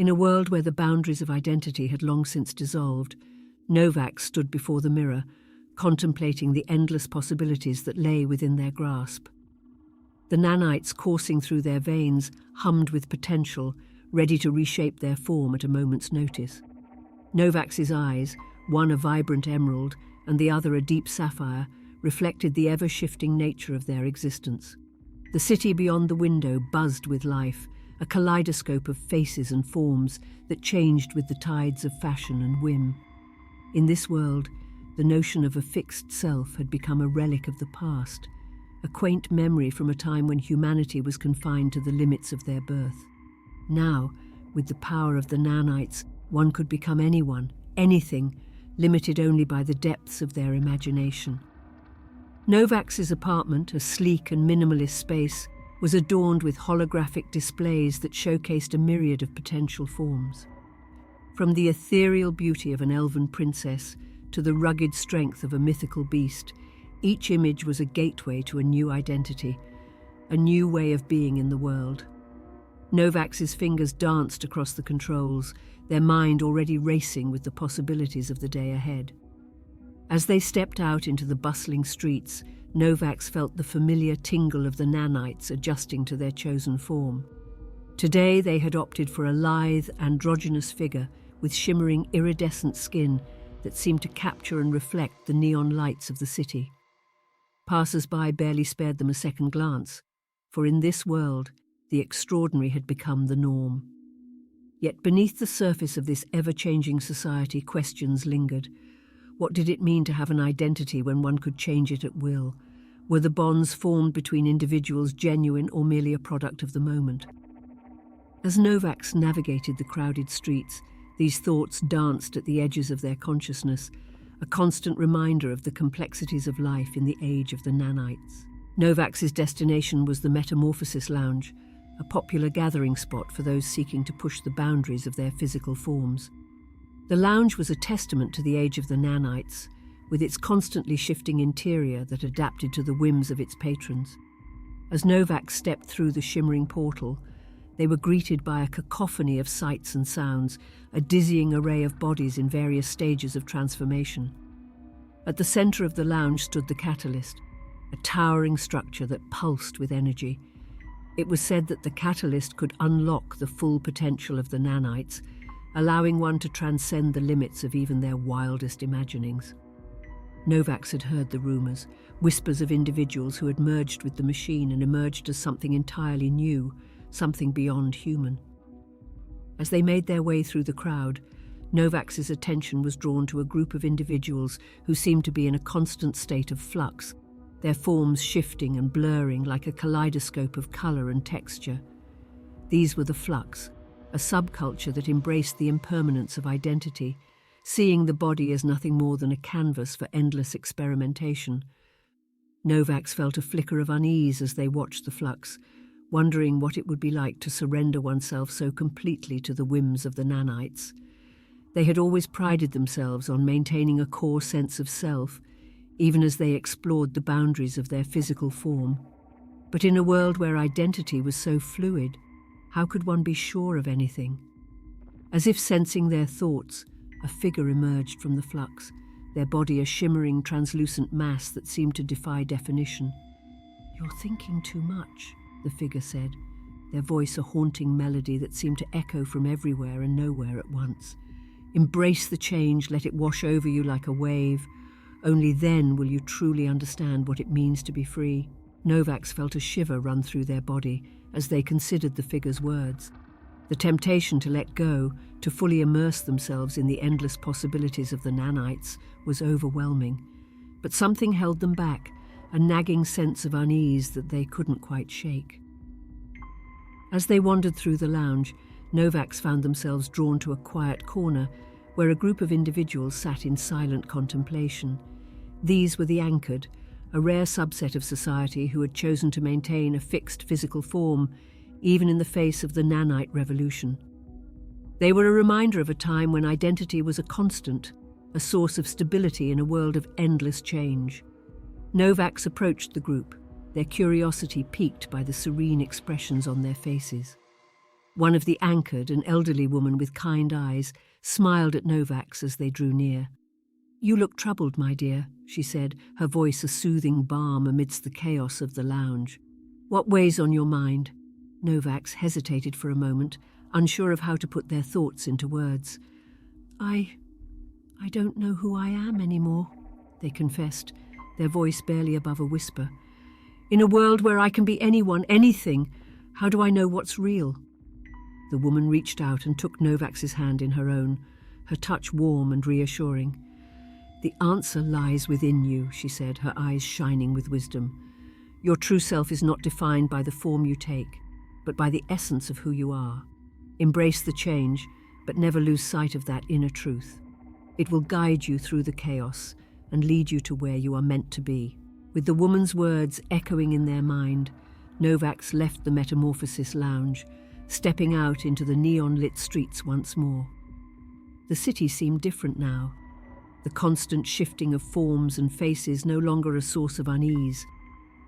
In a world where the boundaries of identity had long since dissolved, Novax stood before the mirror, contemplating the endless possibilities that lay within their grasp. The nanites coursing through their veins hummed with potential, ready to reshape their form at a moment's notice. Novax's eyes, one a vibrant emerald and the other a deep sapphire, reflected the ever-shifting nature of their existence. The city beyond the window buzzed with life, a kaleidoscope of faces and forms that changed with the tides of fashion and whim. In this world, the notion of a fixed self had become a relic of the past, a quaint memory from a time when humanity was confined to the limits of their birth. Now, with the power of the nanites, one could become anyone, anything, limited only by the depths of their imagination. Novax's apartment, a sleek and minimalist space, was adorned with holographic displays that showcased a myriad of potential forms. From the ethereal beauty of an elven princess to the rugged strength of a mythical beast, each image was a gateway to a new identity, a new way of being in the world. Novax's fingers danced across the controls, their mind already racing with the possibilities of the day ahead. As they stepped out into the bustling streets, Novax felt the familiar tingle of the nanites adjusting to their chosen form. Today they had opted for a lithe, androgynous figure with shimmering iridescent skin that seemed to capture and reflect the neon lights of the city. Passers-by barely spared them a second glance, for in this world, the extraordinary had become the norm. Yet beneath the surface of this ever-changing society, questions lingered. What did it mean to have an identity when one could change it at will? Were the bonds formed between individuals genuine or merely a product of the moment? As Novax navigated the crowded streets, these thoughts danced at the edges of their consciousness, a constant reminder of the complexities of life in the age of the nanites. Novax's destination was the Metamorphosis Lounge, a popular gathering spot for those seeking to push the boundaries of their physical forms. The lounge was a testament to the age of the nanites, with its constantly shifting interior that adapted to the whims of its patrons. As Novax stepped through the shimmering portal, they were greeted by a cacophony of sights and sounds, a dizzying array of bodies in various stages of transformation. At the center of the lounge stood the catalyst, a towering structure that pulsed with energy. It was said that the catalyst could unlock the full potential of the nanites, allowing one to transcend the limits of even their wildest imaginings. Novax had heard the rumors, whispers of individuals who had merged with the machine and emerged as something entirely new, something beyond human. As they made their way through the crowd, Novax's attention was drawn to a group of individuals who seemed to be in a constant state of flux, their forms shifting and blurring like a kaleidoscope of color and texture. These were the Flux, a subculture that embraced the impermanence of identity, seeing the body as nothing more than a canvas for endless experimentation. Novax felt a flicker of unease as they watched the Flux, wondering what it would be like to surrender oneself so completely to the whims of the nanites. They had always prided themselves on maintaining a core sense of self, even as they explored the boundaries of their physical form. But in a world where identity was so fluid, how could one be sure of anything? As if sensing their thoughts, a figure emerged from the Flux, their body a shimmering, translucent mass that seemed to defy definition. "You're thinking too much," the figure said, their voice a haunting melody that seemed to echo from everywhere and nowhere at once. "Embrace the change, let it wash over you like a wave. Only then will you truly understand what it means to be free." Novax felt a shiver run through their body as they considered the figure's words. The temptation to let go, to fully immerse themselves in the endless possibilities of the nanites, was overwhelming. But something held them back, a nagging sense of unease that they couldn't quite shake. As they wandered through the lounge, Novax found themselves drawn to a quiet corner where a group of individuals sat in silent contemplation. These were the anchored, a rare subset of society who had chosen to maintain a fixed physical form, even in the face of the nanite revolution. They were a reminder of a time when identity was a constant, a source of stability in a world of endless change. Novax approached the group, their curiosity piqued by the serene expressions on their faces. One of the anchored, an elderly woman with kind eyes, smiled at Novax as they drew near. "You look troubled, my dear," she said, her voice a soothing balm amidst the chaos of the lounge. "What weighs on your mind?" Novax hesitated for a moment, unsure of how to put their thoughts into words. I don't know who I am anymore," they confessed, their voice barely above a whisper. "In a world where I can be anyone, anything, how do I know what's real?" The woman reached out and took Novax's hand in her own, her touch warm and reassuring. "The answer lies within you," she said, her eyes shining with wisdom. "Your true self is not defined by the form you take, but by the essence of who you are. Embrace the change, but never lose sight of that inner truth. It will guide you through the chaos and lead you to where you are meant to be." With the woman's words echoing in their mind, Novax left the Metamorphosis Lounge, stepping out into the neon-lit streets once more. The city seemed different now. The constant shifting of forms and faces no longer a source of unease,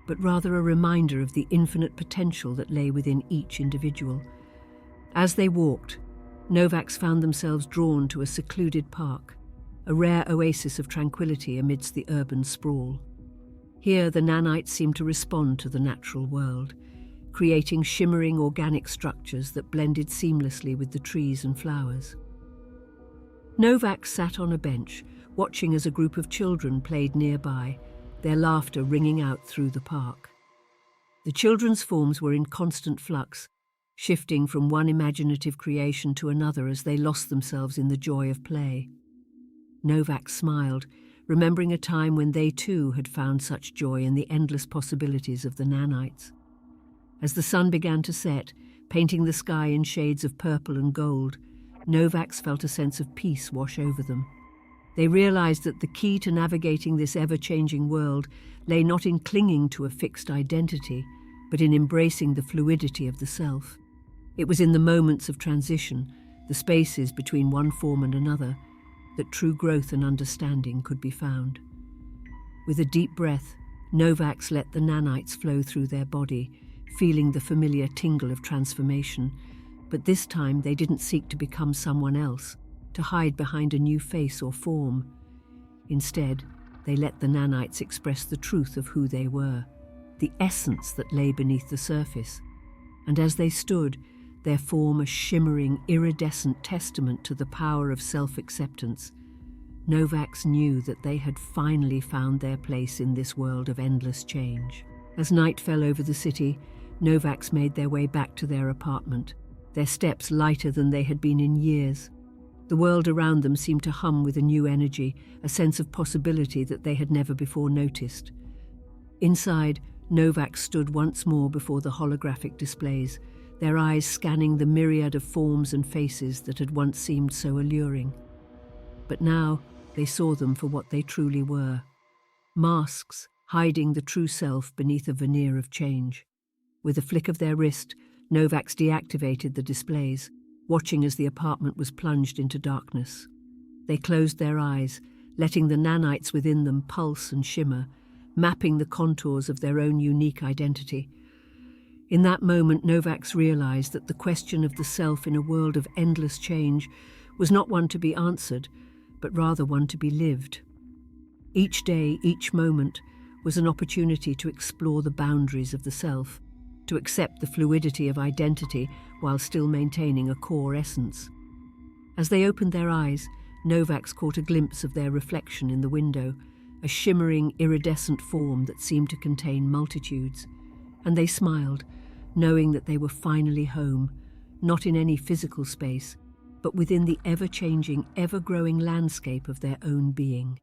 but rather a reminder of the infinite potential that lay within each individual. As they walked, Novax found themselves drawn to a secluded park, a rare oasis of tranquility amidst the urban sprawl. Here the nanites seemed to respond to the natural world, creating shimmering organic structures that blended seamlessly with the trees and flowers. Novax sat on a bench, watching as a group of children played nearby, their laughter ringing out through the park. The children's forms were in constant flux, shifting from one imaginative creation to another as they lost themselves in the joy of play. Novax smiled, remembering a time when they too had found such joy in the endless possibilities of the nanites. As the sun began to set, painting the sky in shades of purple and gold, Novax felt a sense of peace wash over them. They realized that the key to navigating this ever-changing world lay not in clinging to a fixed identity, but in embracing the fluidity of the self. It was in the moments of transition, the spaces between one form and another, that true growth and understanding could be found. With a deep breath, Novax let the nanites flow through their body, feeling the familiar tingle of transformation, but this time they didn't seek to become someone else, to hide behind a new face or form. Instead, they let the nanites express the truth of who they were, the essence that lay beneath the surface. And as they stood, their form a shimmering, iridescent testament to the power of self-acceptance, Novax knew that they had finally found their place in this world of endless change. As night fell over the city, Novax made their way back to their apartment, their steps lighter than they had been in years. The world around them seemed to hum with a new energy, a sense of possibility that they had never before noticed. Inside, Novax stood once more before the holographic displays, their eyes scanning the myriad of forms and faces that had once seemed so alluring. But now they saw them for what they truly were, masks hiding the true self beneath a veneer of change. With a flick of their wrist, Novax deactivated the displays, watching as the apartment was plunged into darkness. They closed their eyes, letting the nanites within them pulse and shimmer, mapping the contours of their own unique identity. In that moment, Novax realized that the question of the self in a world of endless change was not one to be answered, but rather one to be lived. Each day, each moment, was an opportunity to explore the boundaries of the self, to accept the fluidity of identity while still maintaining a core essence. As they opened their eyes, Novax caught a glimpse of their reflection in the window, a shimmering, iridescent form that seemed to contain multitudes. And they smiled, knowing that they were finally home, not in any physical space, but within the ever-changing, ever-growing landscape of their own being.